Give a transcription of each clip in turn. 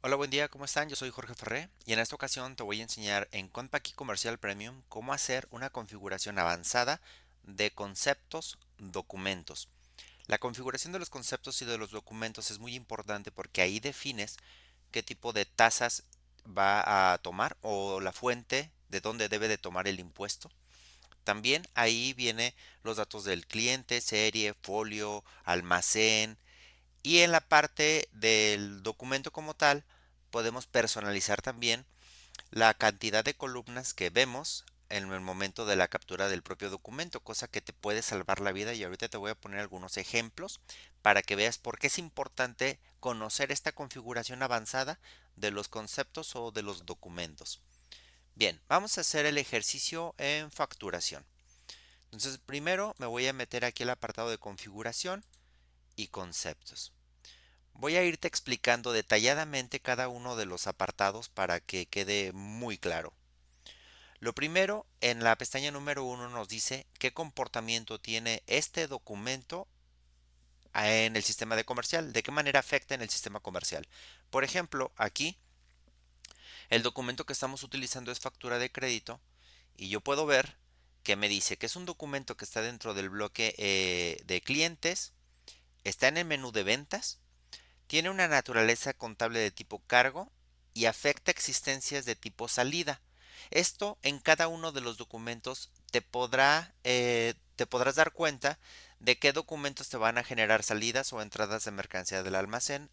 Hola, buen día, ¿cómo están? Yo soy Jorge Ferré y en esta ocasión te voy a enseñar en Compaqui Comercial Premium cómo hacer una configuración avanzada de conceptos, documentos. La configuración de los conceptos y de los documentos es muy importante porque ahí defines qué tipo de tasas va a tomar o la fuente de dónde debe de tomar el impuesto. También ahí viene los datos del cliente, serie, folio, almacén, y en la parte del documento como tal, podemos personalizar también la cantidad de columnas que vemos en el momento de la captura del propio documento, cosa que te puede salvar la vida y ahorita te voy a poner algunos ejemplos para que veas por qué es importante conocer esta configuración avanzada de los conceptos o de los documentos. Bien, vamos a hacer el ejercicio en facturación. Entonces, primero me voy a meter aquí al apartado de configuración y conceptos. Voy a irte explicando detalladamente cada uno de los apartados para que quede muy claro. Lo primero, en la pestaña número uno nos dice qué comportamiento tiene este documento en el sistema de comercial, de qué manera afecta en el sistema comercial. Por ejemplo, aquí el documento que estamos utilizando es factura de crédito y yo puedo ver que me dice que es un documento que está dentro del bloque de clientes, está en el menú de ventas. Tiene una naturaleza contable de tipo cargo y afecta existencias de tipo salida. Esto en cada uno de los documentos te podrás dar cuenta de qué documentos te van a generar salidas o entradas de mercancía del almacén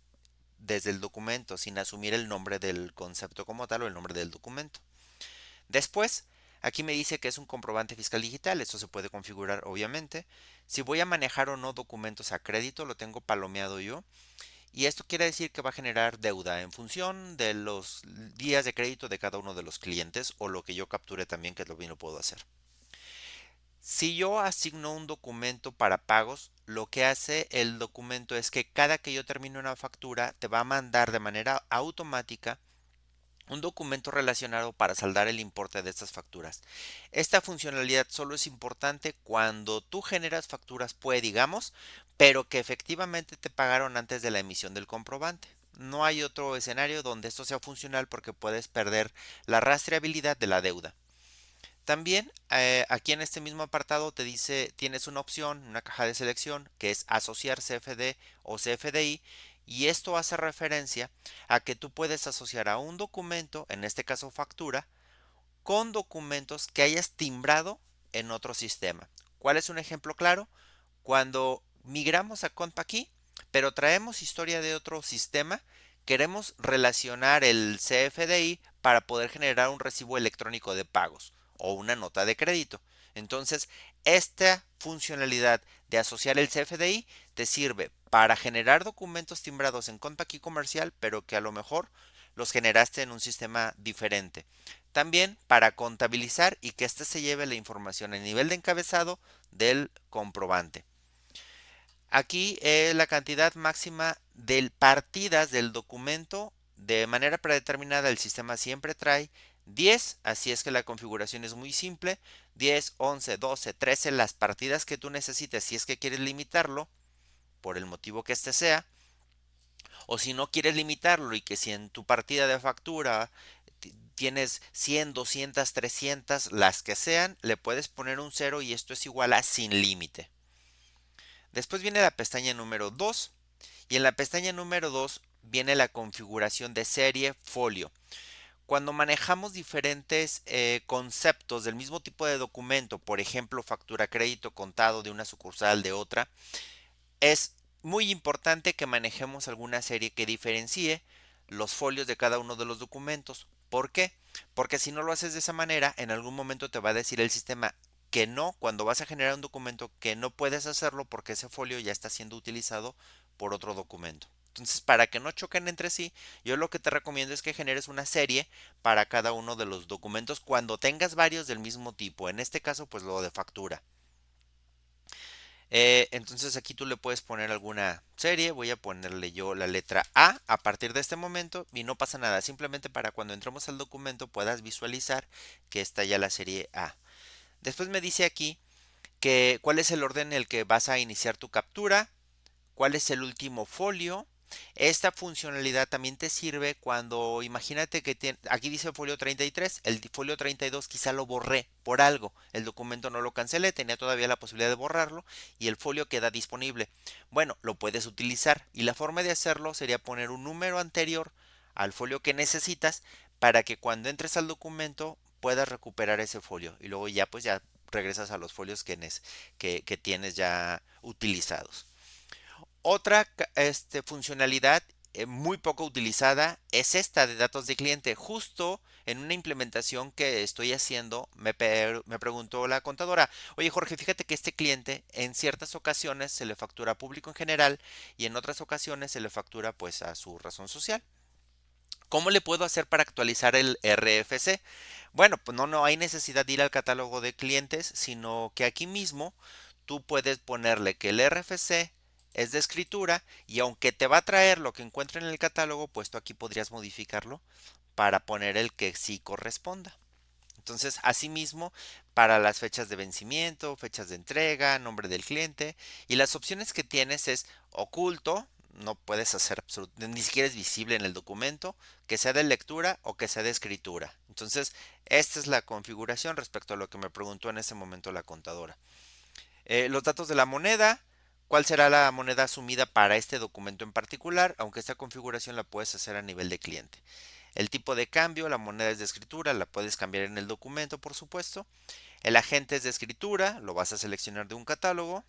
desde el documento sin asumir el nombre del concepto como tal o el nombre del documento. Después, aquí me dice que es un comprobante fiscal digital, esto se puede configurar obviamente. Si voy a manejar o no documentos a crédito, lo tengo palomeado yo. Y esto quiere decir que va a generar deuda en función de los días de crédito de cada uno de los clientes o lo que yo capture también, que lo puedo hacer. Si yo asigno un documento para pagos, lo que hace el documento es que cada que yo termine una factura, te va a mandar de manera automática un documento relacionado para saldar el importe de estas facturas. Esta funcionalidad solo es importante cuando tú generas facturas PUE, digamos, pero que efectivamente te pagaron antes de la emisión del comprobante. No hay otro escenario donde esto sea funcional porque puedes perder la rastreabilidad de la deuda. También aquí en este mismo apartado te dice, tienes una opción, una caja de selección, que es asociar CFD o CFDI, y esto hace referencia a que tú puedes asociar a un documento, en este caso factura, con documentos que hayas timbrado en otro sistema. ¿Cuál es un ejemplo claro? Cuando migramos a ContPaquí, pero traemos historia de otro sistema, queremos relacionar el CFDI para poder generar un recibo electrónico de pagos o una nota de crédito. Entonces, esta funcionalidad de asociar el CFDI te sirve para generar documentos timbrados en ContPaquí comercial, pero que a lo mejor los generaste en un sistema diferente. También para contabilizar y que éste se lleve la información a nivel de encabezado del comprobante. Aquí la cantidad máxima de partidas del documento de manera predeterminada el sistema siempre trae 10, así es que la configuración es muy simple, 10, 11, 12, 13, las partidas que tú necesites si es que quieres limitarlo, por el motivo que este sea, o si no quieres limitarlo y que si en tu partida de factura tienes 100, 200, 300, las que sean, le puedes poner un cero y esto es igual a sin límite. Después viene la pestaña número 2 y en la pestaña número 2 viene la configuración de serie folio. Cuando manejamos diferentes conceptos del mismo tipo de documento, por ejemplo, factura crédito contado de una sucursal de otra, es muy importante que manejemos alguna serie que diferencie los folios de cada uno de los documentos. ¿Por qué? Porque si no lo haces de esa manera, en algún momento te va a decir el sistema que no, cuando vas a generar un documento, que no puedes hacerlo porque ese folio ya está siendo utilizado por otro documento. Entonces, para que no choquen entre sí, yo lo que te recomiendo es que generes una serie para cada uno de los documentos cuando tengas varios del mismo tipo. En este caso, pues lo de factura. Entonces aquí tú le puedes poner alguna serie, voy a ponerle yo la letra A partir de este momento y no pasa nada, simplemente para cuando entremos al documento puedas visualizar que está ya la serie A. Después me dice aquí que cuál es el orden en el que vas a iniciar tu captura, cuál es el último folio, Esta funcionalidad también te sirve cuando, imagínate que aquí dice folio 33, el folio 32 quizá lo borré por algo, el documento no lo cancelé, tenía todavía la posibilidad de borrarlo y el folio queda disponible. Bueno, lo puedes utilizar y la forma de hacerlo sería poner un número anterior al folio que necesitas para que cuando entres al documento puedas recuperar ese folio y luego ya pues ya regresas a los folios que tienes ya utilizados. Otra funcionalidad muy poco utilizada es esta de datos de cliente. Justo en una implementación que estoy haciendo, me preguntó la contadora, oye Jorge, fíjate que este cliente en ciertas ocasiones se le factura a público en general y en otras ocasiones se le factura pues a su razón social. ¿Cómo le puedo hacer para actualizar el RFC? Bueno, pues no hay necesidad de ir al catálogo de clientes, sino que aquí mismo tú puedes ponerle que el RFC es de escritura y aunque te va a traer lo que encuentre en el catálogo, pues tú aquí podrías modificarlo para poner el que sí corresponda. Entonces, asimismo, para las fechas de vencimiento, fechas de entrega, nombre del cliente y las opciones que tienes es oculto, no puedes hacer absolutamente, ni siquiera es visible en el documento, que sea de lectura o que sea de escritura. Entonces, esta es la configuración respecto a lo que me preguntó en ese momento la contadora. Los datos de la moneda, cuál será la moneda asumida para este documento en particular, aunque esta configuración la puedes hacer a nivel de cliente. El tipo de cambio, la moneda es de escritura, la puedes cambiar en el documento, por supuesto. El agente es de escritura, lo vas a seleccionar de un catálogo,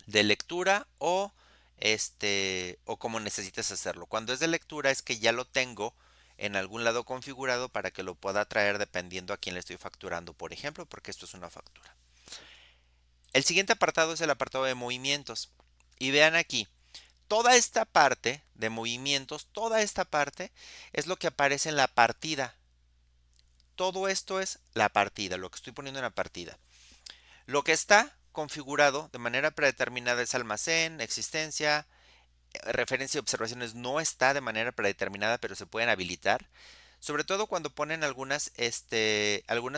de lectura o como necesites hacerlo. Cuando es de lectura es que ya lo tengo en algún lado configurado para que lo pueda traer dependiendo a quién le estoy facturando, por ejemplo, porque esto es una factura. El siguiente apartado es el apartado de movimientos. Y vean aquí, toda esta parte de movimientos, toda esta parte es lo que aparece en la partida. Todo esto es la partida, lo que estoy poniendo en la partida. Lo que está configurado de manera predeterminada es almacén, existencia, referencia y observaciones no está de manera predeterminada, pero se pueden habilitar. Sobre todo cuando ponen algunas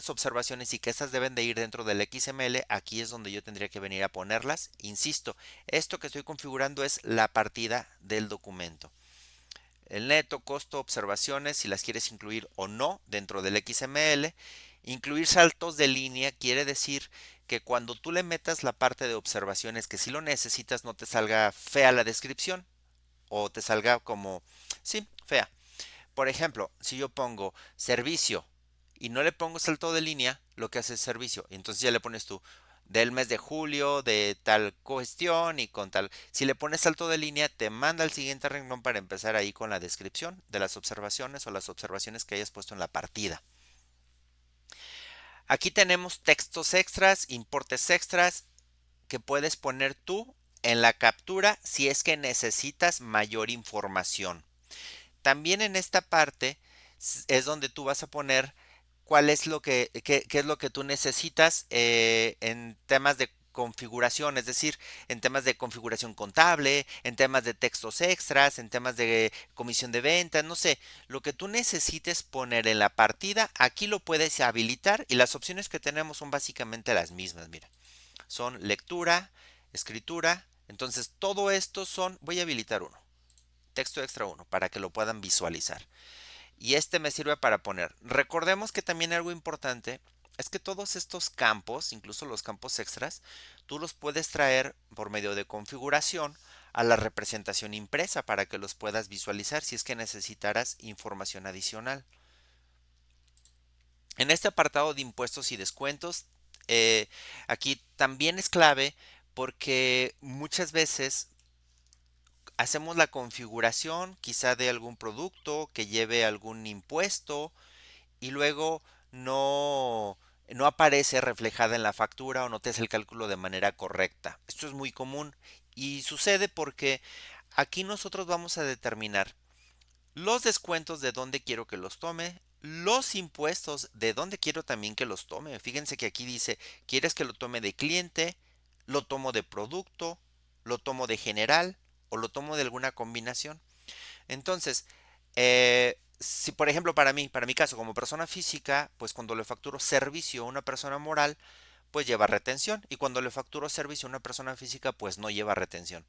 observaciones y que estas deben de ir dentro del XML, aquí es donde yo tendría que venir a ponerlas. Insisto, esto que estoy configurando es la partida del documento. El neto, costo, observaciones, si las quieres incluir o no dentro del XML. Incluir saltos de línea quiere decir que cuando tú le metas la parte de observaciones que si lo necesitas no te salga fea la descripción o te salga como, sí, fea. Por ejemplo, si yo pongo servicio y no le pongo salto de línea, lo que hace es servicio. Entonces ya le pones tú del mes de julio, de tal cuestión y con tal. Si le pones salto de línea, te manda al siguiente renglón para empezar ahí con la descripción de las observaciones o las observaciones que hayas puesto en la partida. Aquí tenemos textos extras, importes extras que puedes poner tú en la captura si es que necesitas mayor información. También en esta parte es donde tú vas a poner cuál es qué es lo que tú necesitas en temas de configuración, es decir, en temas de configuración contable, en temas de textos extras, en temas de comisión de ventas, no sé, lo que tú necesites poner en la partida, aquí lo puedes habilitar y las opciones que tenemos son básicamente las mismas, mira, son lectura, escritura, entonces todo esto voy a habilitar uno texto extra uno para que lo puedan visualizar. Y este me sirve para poner. Recordemos que también algo importante es que todos estos campos, incluso los campos extras, tú los puedes traer por medio de configuración a la representación impresa para que los puedas visualizar si es que necesitaras información adicional. En este apartado de impuestos y descuentos, aquí también es clave porque muchas veces hacemos la configuración quizá de algún producto que lleve algún impuesto y luego no aparece reflejada en la factura o no te hace el cálculo de manera correcta. Esto es muy común y sucede porque aquí nosotros vamos a determinar los descuentos de dónde quiero que los tome, los impuestos de dónde quiero también que los tome. Fíjense que aquí dice, ¿quieres que lo tome de cliente? ¿Lo tomo de producto? ¿Lo tomo de general? ¿O lo tomo de alguna combinación? Entonces, si por ejemplo para mi caso como persona física, pues cuando le facturo servicio a una persona moral, pues lleva retención. Y cuando le facturo servicio a una persona física, pues no lleva retención.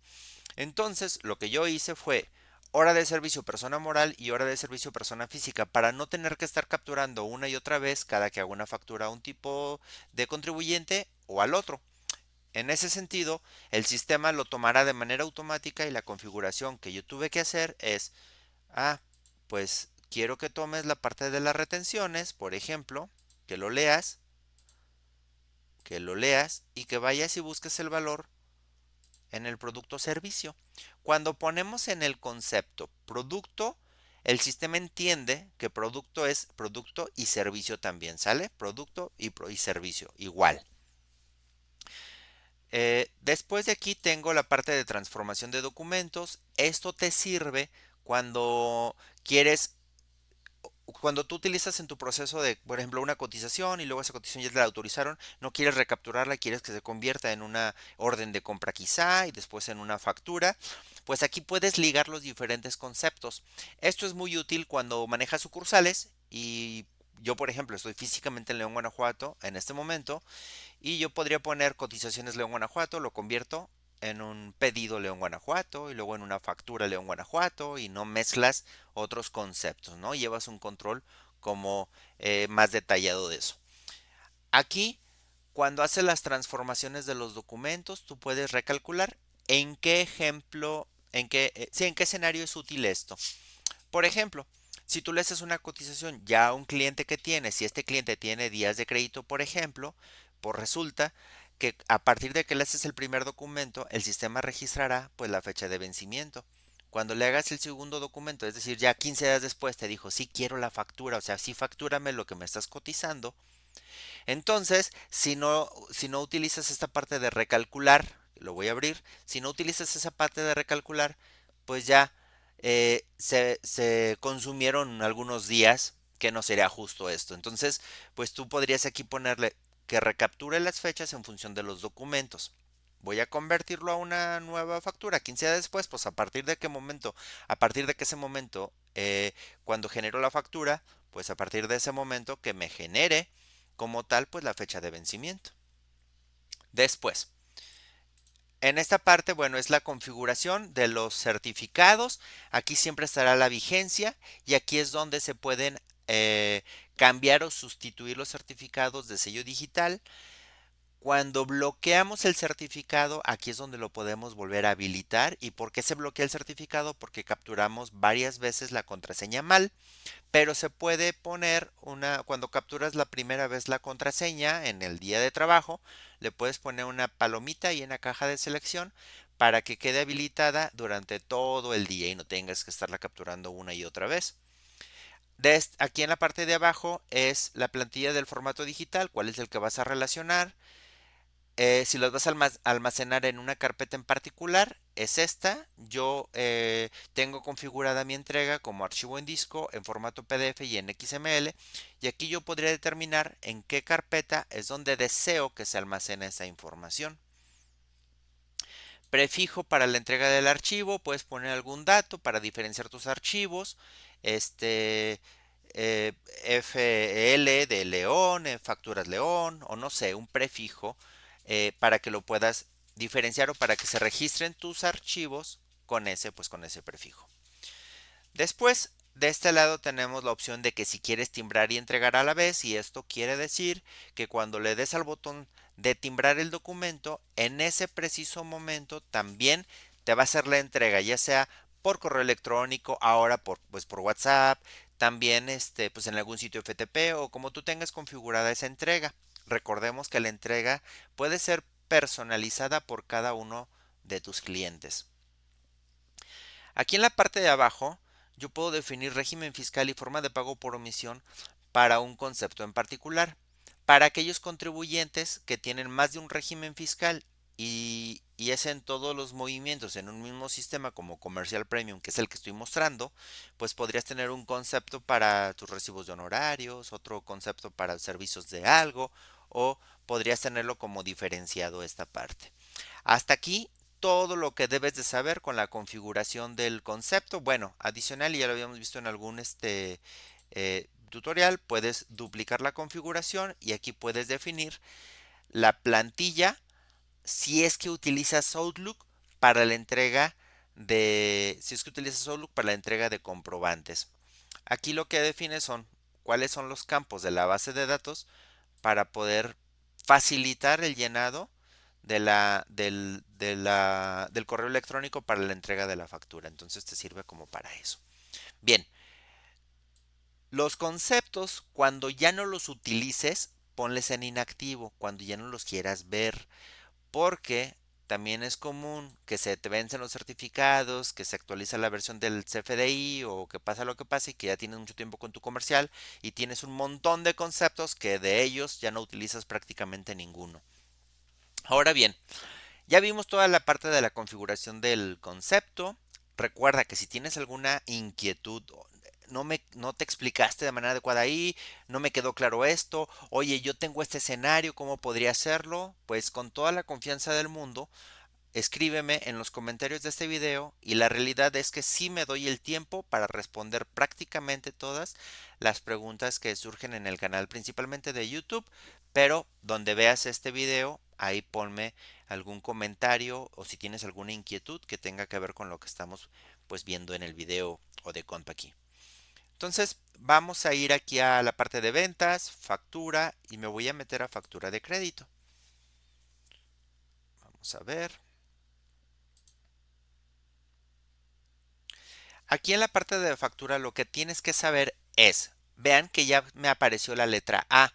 Entonces, lo que yo hice fue hora de servicio persona moral y hora de servicio persona física para no tener que estar capturando una y otra vez cada que hago una factura a un tipo de contribuyente o al otro. En ese sentido, el sistema lo tomará de manera automática y la configuración que yo tuve que hacer es, ah, pues quiero que tomes la parte de las retenciones, por ejemplo, que lo leas, que lo leas y que vayas y busques el valor en el producto o servicio. Cuando ponemos en el concepto producto, el sistema entiende que producto es producto y servicio también, ¿sale? Producto y servicio, igual. Después de aquí tengo la parte de transformación de documentos. Esto te sirve cuando quieres cuando tú utilizas en tu proceso de, por ejemplo, una cotización y luego esa cotización ya te la autorizaron, no quieres recapturarla, quieres que se convierta en una orden de compra quizá y después en una factura, pues aquí puedes ligar los diferentes conceptos. Esto es muy útil cuando manejas sucursales y yo, por ejemplo, estoy físicamente en León, Guanajuato en este momento y yo podría poner cotizaciones León, Guanajuato, lo convierto en un pedido León, Guanajuato y luego en una factura León, Guanajuato y no mezclas otros conceptos, ¿no? Llevas un control como más detallado de eso. Aquí, cuando haces las transformaciones de los documentos, tú puedes recalcular en qué ejemplo, sí, en qué escenario es útil esto. Por ejemplo, si tú le haces una cotización ya a un cliente que tiene, si este cliente tiene días de crédito, por ejemplo, pues resulta que a partir de que le haces el primer documento, el sistema registrará pues la fecha de vencimiento. Cuando le hagas el segundo documento, es decir, ya 15 días después te dijo, sí quiero la factura, o sea, sí factúrame lo que me estás cotizando. Entonces, si no utilizas esta parte de recalcular, lo voy a abrir, si no utilizas esa parte de recalcular, pues ya se consumieron algunos días que no sería justo esto. Entonces, pues tú podrías aquí ponerle que recapture las fechas en función de los documentos. Voy a convertirlo a una nueva factura 15 días después, pues a partir de qué momento, a partir de que ese momento, cuando genero la factura, pues a partir de ese momento que me genere como tal, pues la fecha de vencimiento. Después, en esta parte, bueno, es la configuración de los certificados. Aquí siempre estará la vigencia y aquí es donde se pueden cambiar o sustituir los certificados de sello digital. Cuando bloqueamos el certificado, aquí es donde lo podemos volver a habilitar. ¿Y por qué se bloquea el certificado? Porque capturamos varias veces la contraseña mal. Pero se puede poner cuando capturas la primera vez la contraseña en el día de trabajo, le puedes poner una palomita ahí en la caja de selección para que quede habilitada durante todo el día y no tengas que estarla capturando una y otra vez. Aquí en la parte de abajo es la plantilla del formato digital, cuál es el que vas a relacionar, si los vas a almacenar en una carpeta en particular, es esta. Yo tengo configurada mi entrega como archivo en disco, en formato PDF y en XML. Y aquí yo podría determinar en qué carpeta es donde deseo que se almacene esa información. Prefijo para la entrega del archivo, puedes poner algún dato para diferenciar tus archivos. Este, FL de León, Facturas León, o no sé, un prefijo para que lo puedas diferenciar o para que se registren tus archivos con ese prefijo. Después, de este lado tenemos la opción de que si quieres timbrar y entregar a la vez, y esto quiere decir que cuando le des al botón de timbrar el documento, en ese preciso momento también te va a hacer la entrega, ya sea por correo electrónico, ahora por WhatsApp, también pues en algún sitio FTP o como tú tengas configurada esa entrega. Recordemos que la entrega puede ser personalizada por cada uno de tus clientes. Aquí en la parte de abajo yo puedo definir régimen fiscal y forma de pago por omisión para un concepto en particular. Para aquellos contribuyentes que tienen más de un régimen fiscal y es en todos los movimientos en un mismo sistema como Comercial Premium, que es el que estoy mostrando, pues podrías tener un concepto para tus recibos de honorarios, otro concepto para servicios de algo, o podrías tenerlo como diferenciado esta parte. Hasta aquí todo lo que debes de saber con la configuración del concepto. Bueno, adicional, y ya lo habíamos visto en algún tutorial, puedes duplicar la configuración y aquí puedes definir la plantilla si es que utilizas Outlook para la entrega de si es que utilizas Outlook para la entrega de comprobantes. Aquí lo que define son cuáles son los campos de la base de datos para poder facilitar el llenado del correo electrónico para la entrega de la factura. Entonces te sirve como para eso. Bien, los conceptos, cuando ya no los utilices, ponles en inactivo, cuando ya no los quieras ver, porque también es común que se te vencen los certificados, que se actualiza la versión del CFDI o que pasa lo que pasa y que ya tienes mucho tiempo con tu comercial y tienes un montón de conceptos que de ellos ya no utilizas prácticamente ninguno. Ahora bien, ya vimos toda la parte de la configuración del concepto. Recuerda que si tienes alguna inquietud, no te explicaste de manera adecuada ahí, no me quedó claro esto, oye, yo tengo este escenario, ¿cómo podría hacerlo? Pues con toda la confianza del mundo, escríbeme en los comentarios de este video y la realidad es que sí me doy el tiempo para responder prácticamente todas las preguntas que surgen en el canal, principalmente de YouTube, pero donde veas este video, ahí ponme algún comentario o si tienes alguna inquietud que tenga que ver con lo que estamos pues viendo en el video o de compa aquí. Entonces vamos a ir aquí a la parte de ventas, factura y me voy a meter a factura de crédito. Vamos a ver. Aquí en la parte de factura lo que tienes que saber es, vean que ya me apareció la letra A.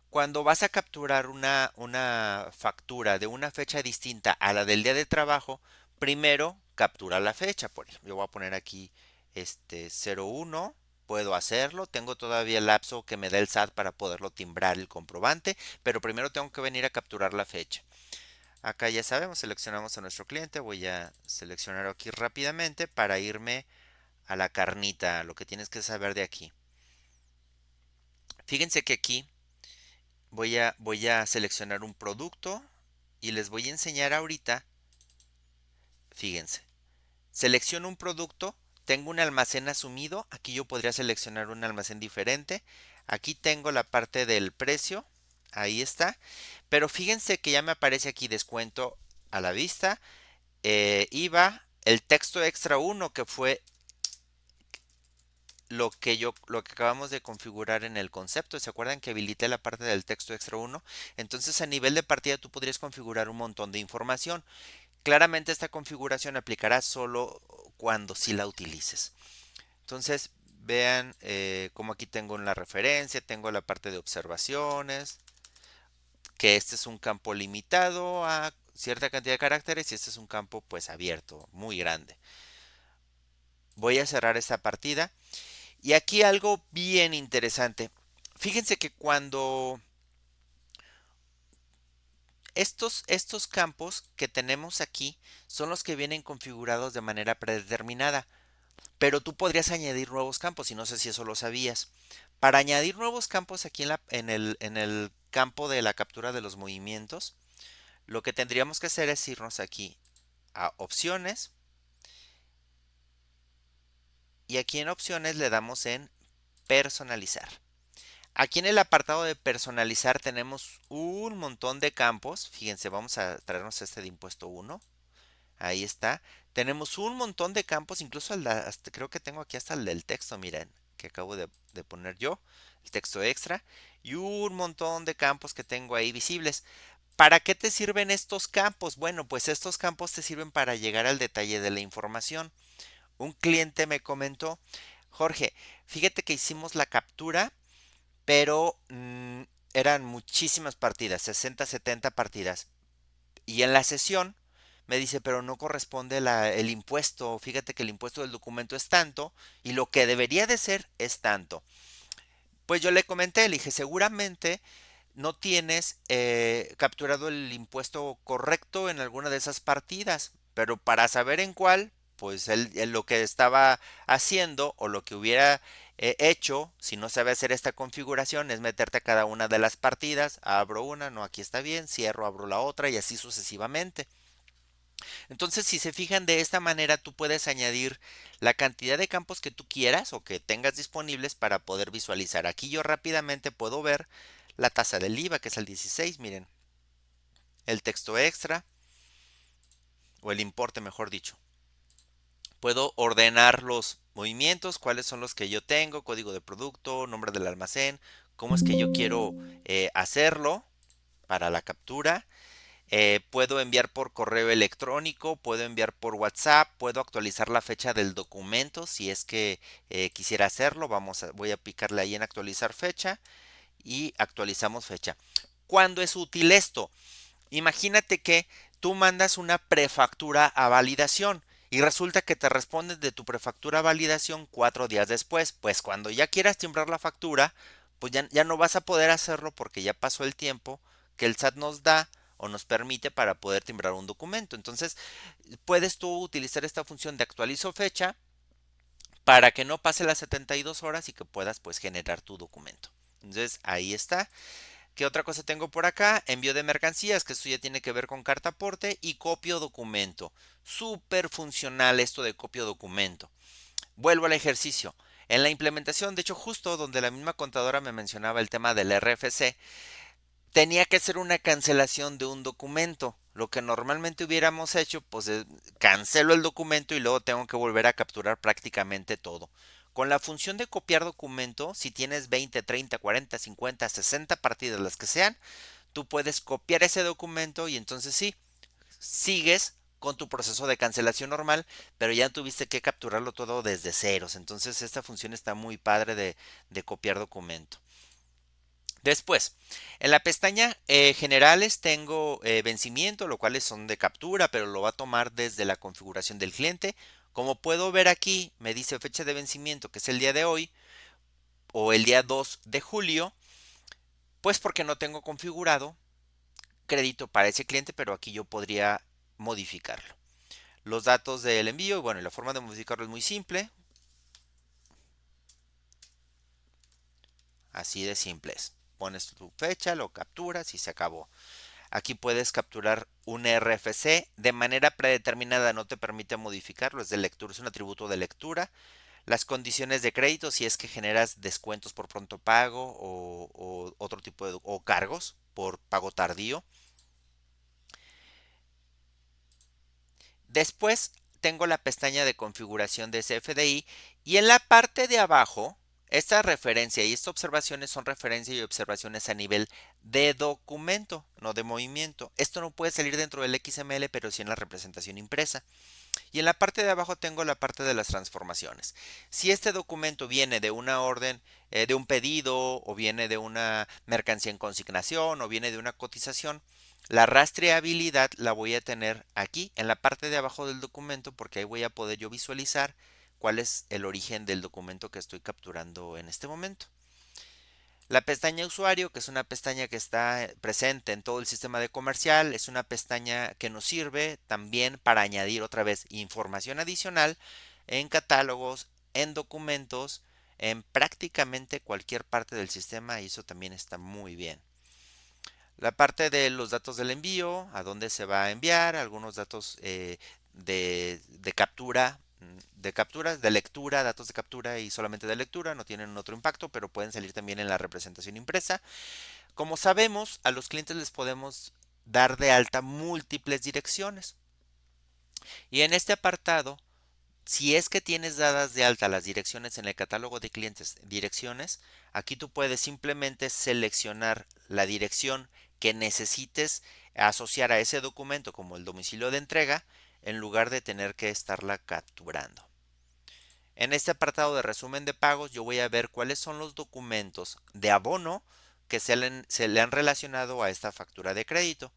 Cuando vas a capturar una factura de una fecha distinta a la del día de trabajo, primero captura la fecha. Por ejemplo, yo voy a poner aquí 01. Puedo hacerlo, tengo todavía el lapso que me da el SAT para poderlo timbrar el comprobante, pero primero tengo que venir a capturar la fecha. Acá ya sabemos, seleccionamos a nuestro cliente, voy a seleccionar aquí rápidamente para irme a la carnita, lo que tienes que saber de aquí. Fíjense que aquí voy a seleccionar un producto y les voy a enseñar ahorita. Fíjense, selecciono un producto, tengo un almacén asumido, aquí yo podría seleccionar un almacén diferente. Aquí tengo la parte del precio, ahí está, pero fíjense que ya me aparece aquí descuento a la vista, IVA, el texto extra 1 que fue lo que acabamos de configurar en el concepto. ¿Se acuerdan que habilité la parte del texto extra 1? Entonces a nivel de partida tú podrías configurar un montón de información. Claramente esta configuración aplicará solo cuando sí la utilices. Entonces vean como aquí tengo en la referencia, tengo la parte de observaciones, que este es un campo limitado a cierta cantidad de caracteres y este es un campo pues abierto, muy grande. Voy a cerrar esta partida. Y aquí algo bien interesante. Fíjense que cuando estos campos que tenemos aquí son los que vienen configurados de manera predeterminada, pero tú podrías añadir nuevos campos y no sé si eso lo sabías. Para añadir nuevos campos aquí en el campo de la captura de los movimientos, lo que tendríamos que hacer es irnos aquí a opciones y aquí en opciones le damos en personalizar. Aquí en el apartado de personalizar tenemos un montón de campos. Fíjense, vamos a traernos este de impuesto 1. Ahí está. Tenemos un montón de campos, incluso creo que tengo aquí hasta el del texto, miren, que acabo de poner yo, el texto extra. Y un montón de campos que tengo ahí visibles. ¿Para qué te sirven estos campos? Bueno, pues estos campos te sirven para llegar al detalle de la información. Un cliente me comentó, Jorge, fíjate que hicimos la captura pero eran muchísimas partidas, 60, 70 partidas. Y en la sesión me dice, pero no corresponde el impuesto, fíjate que el impuesto del documento es tanto y lo que debería de ser es tanto. Pues yo le comenté, le dije, seguramente no tienes capturado el impuesto correcto en alguna de esas partidas, pero para saber en cuál, pues él lo que estaba haciendo o lo que hubiera hecho, si no sabe hacer esta configuración, es meterte a cada una de las partidas, abro una, no, aquí está bien, cierro, abro la otra y así sucesivamente. Entonces, si se fijan de esta manera, tú puedes añadir la cantidad de campos que tú quieras o que tengas disponibles para poder visualizar. Aquí yo rápidamente puedo ver la tasa del IVA, que es el 16, miren, el texto extra o el importe, mejor dicho. Puedo ordenar los movimientos, cuáles son los que yo tengo, código de producto, nombre del almacén, cómo es que yo quiero hacerlo para la captura. Puedo enviar por correo electrónico, puedo enviar por WhatsApp, puedo actualizar la fecha del documento si es que quisiera hacerlo. Voy a picarle ahí en actualizar fecha y actualizamos fecha. ¿Cuándo es útil esto? Imagínate que tú mandas una prefactura a validación y resulta que te responden de tu prefactura a validación 4 días después. Pues cuando ya quieras timbrar la factura, pues ya no vas a poder hacerlo porque ya pasó el tiempo que el SAT nos da o nos permite para poder timbrar un documento. Entonces, puedes tú utilizar esta función de actualizo fecha para que no pase las 72 horas y que puedas pues generar tu documento. Entonces, ahí está. ¿Qué otra cosa tengo por acá? Envío de mercancías, que esto ya tiene que ver con carta aporte y copio documento. Súper funcional esto de copio documento. Vuelvo al ejercicio. En la implementación, de hecho, justo donde la misma contadora me mencionaba el tema del RFC, tenía que ser una cancelación de un documento. Lo que normalmente hubiéramos hecho, pues cancelo el documento y luego tengo que volver a capturar prácticamente todo. Con la función de copiar documento, si tienes 20, 30, 40, 50, 60 partidas, las que sean, tú puedes copiar ese documento y entonces sí, sigues con tu proceso de cancelación normal, pero ya tuviste que capturarlo todo desde ceros. Entonces esta función está muy padre de copiar documento. Después, en la pestaña generales tengo vencimiento, lo cuales son de captura, pero lo va a tomar desde la configuración del cliente. Como puedo ver aquí, me dice fecha de vencimiento, que es el día de hoy, o el día 2 de julio, pues porque no tengo configurado crédito para ese cliente, pero aquí yo podría modificarlo. Los datos del envío, y bueno, la forma de modificarlo es muy simple, así de simple es. Pones tu fecha, lo capturas y se acabó. Aquí puedes capturar un RFC de manera predeterminada, no te permite modificarlo, es de lectura, es un atributo de lectura. Las condiciones de crédito, si es que generas descuentos por pronto pago o otro tipo de o cargos por pago tardío. Después tengo la pestaña de configuración de CFDI y en la parte de abajo, esta referencia y estas observaciones son referencias y observaciones a nivel de documento, no de movimiento. Esto no puede salir dentro del XML, pero sí en la representación impresa. Y en la parte de abajo tengo la parte de las transformaciones. Si este documento viene de una orden, de un pedido, o viene de una mercancía en consignación, o viene de una cotización, la rastreabilidad la voy a tener aquí en la parte de abajo del documento porque ahí voy a poder yo visualizar cuál es el origen del documento que estoy capturando en este momento. La pestaña usuario, que es una pestaña que está presente en todo el sistema de comercial, es una pestaña que nos sirve también para añadir otra vez información adicional en catálogos, en documentos, en prácticamente cualquier parte del sistema y eso también está muy bien. La parte de los datos del envío, a dónde se va a enviar, algunos datos de captura, de capturas, de lectura, datos de captura y solamente de lectura, no tienen otro impacto, pero pueden salir también en la representación impresa. Como sabemos, a los clientes les podemos dar de alta múltiples direcciones. Y en este apartado, si es que tienes dadas de alta las direcciones en el catálogo de clientes, direcciones, aquí tú puedes simplemente seleccionar la dirección que necesites asociar a ese documento como el domicilio de entrega en lugar de tener que estarla capturando. En este apartado de resumen de pagos yo voy a ver cuáles son los documentos de abono que se le han relacionado a esta factura de crédito.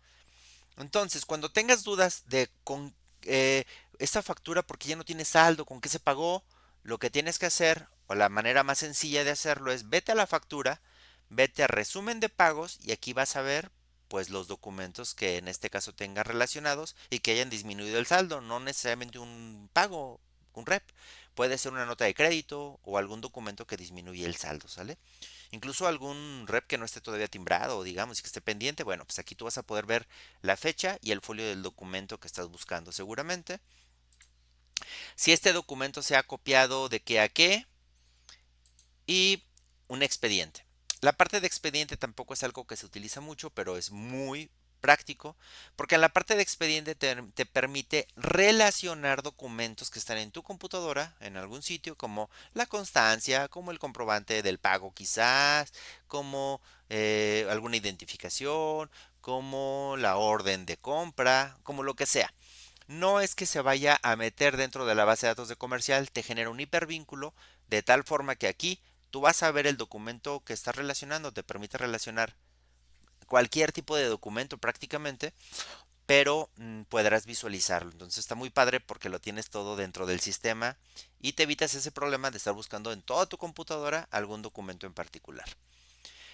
Entonces, cuando tengas dudas de con esta factura porque ya no tiene saldo, con qué se pagó, lo que tienes que hacer, o la manera más sencilla de hacerlo es vete a la factura, vete a resumen de pagos y aquí vas a ver pues los documentos que en este caso tengan relacionados y que hayan disminuido el saldo, no necesariamente un pago, un REP, puede ser una nota de crédito o algún documento que disminuye el saldo, ¿sale? Incluso algún rep que no esté todavía timbrado, digamos, y que esté pendiente, bueno, pues aquí tú vas a poder ver la fecha y el folio del documento que estás buscando seguramente. Si este documento se ha copiado de qué a qué y un expediente. La parte de expediente tampoco es algo que se utiliza mucho, pero es muy práctico, porque en la parte de expediente te permite relacionar documentos que están en tu computadora, en algún sitio, como la constancia, como el comprobante del pago quizás, como alguna identificación, como la orden de compra, como lo que sea. No es que se vaya a meter dentro de la base de datos de comercial, te genera un hipervínculo de tal forma que aquí tú vas a ver el documento que estás relacionando, te permite relacionar cualquier tipo de documento prácticamente, pero podrás visualizarlo. Entonces está muy padre porque lo tienes todo dentro del sistema y te evitas ese problema de estar buscando en toda tu computadora algún documento en particular.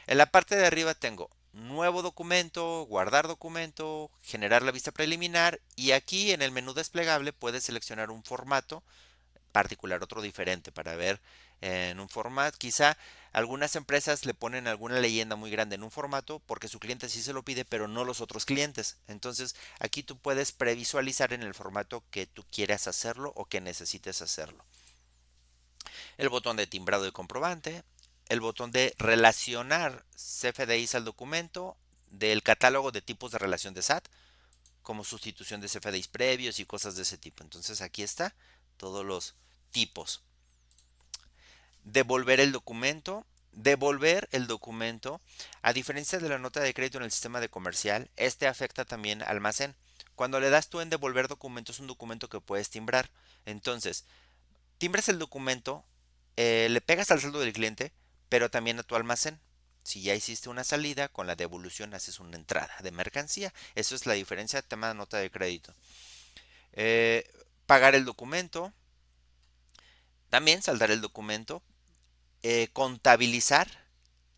En la parte de arriba tengo nuevo documento, guardar documento, generar la vista preliminar y aquí en el menú desplegable puedes seleccionar un formato particular, otro diferente para ver en un formato. Quizá algunas empresas le ponen alguna leyenda muy grande en un formato porque su cliente sí se lo pide, pero no los otros clientes. Entonces aquí tú puedes previsualizar en el formato que tú quieras hacerlo o que necesites hacerlo. El botón de timbrado de comprobante, el botón de relacionar CFDIs al documento, del catálogo de tipos de relación de SAT, como sustitución de CFDIs previos y cosas de ese tipo. Entonces aquí está todos los tipos. Devolver el documento. Devolver el documento, a diferencia de la nota de crédito en el sistema de comercial, este afecta también al almacén. Cuando le das tú en devolver documento, es un documento que puedes timbrar. Entonces, timbras el documento, le pegas al saldo del cliente, pero también a tu almacén. Si ya hiciste una salida, con la devolución haces una entrada de mercancía. Eso es la diferencia, tema de nota de crédito. Eh, Pagar el documento, también saldar el documento. Contabilizar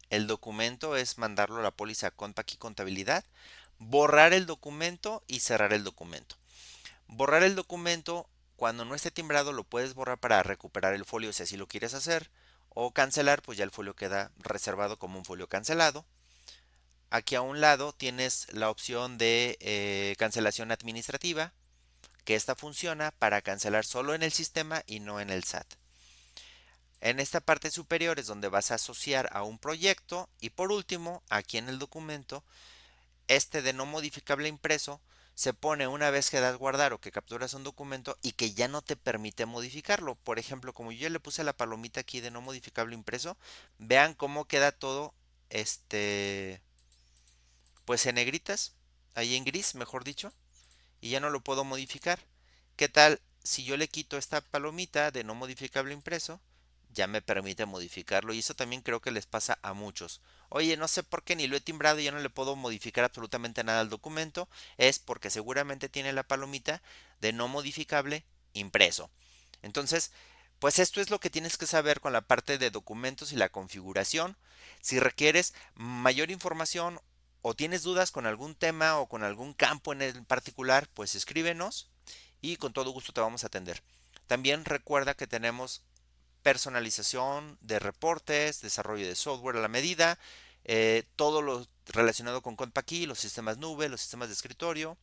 el documento es mandarlo a la póliza Compact y contabilidad. Borrar el documento y cerrar el documento. Borrar el documento, cuando no esté timbrado, lo puedes borrar para recuperar el folio si así lo quieres hacer. O cancelar, pues ya el folio queda reservado como un folio cancelado. Aquí a un lado tienes la opción de cancelación administrativa, que esta funciona para cancelar solo en el sistema y no en el SAT. En esta parte superior es donde vas a asociar a un proyecto y por último, aquí en el documento, este de no modificable impreso se pone una vez que das guardar o que capturas un documento y que ya no te permite modificarlo. Por ejemplo, como yo ya le puse la palomita aquí de no modificable impreso, vean cómo queda todo pues en negritas, ahí en gris, mejor dicho, y ya no lo puedo modificar. ¿Qué tal si yo le quito esta palomita de no modificable impreso? Ya me permite modificarlo y eso también creo que les pasa a muchos. Oye, no sé por qué ni lo he timbrado y ya no le puedo modificar absolutamente nada al documento. Es porque seguramente tiene la palomita de no modificable impreso. Entonces, pues esto es lo que tienes que saber con la parte de documentos y la configuración. Si requieres mayor información o tienes dudas con algún tema o con algún campo en el particular, pues escríbenos y con todo gusto te vamos a atender. También recuerda que tenemos personalización de reportes, desarrollo de software a la medida, todo lo relacionado con Compaq, los sistemas nube, los sistemas de escritorio,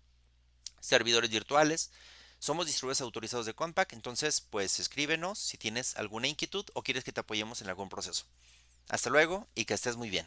servidores virtuales. Somos distribuidores autorizados de Compaq, entonces pues escríbenos si tienes alguna inquietud o quieres que te apoyemos en algún proceso. Hasta luego y que estés muy bien.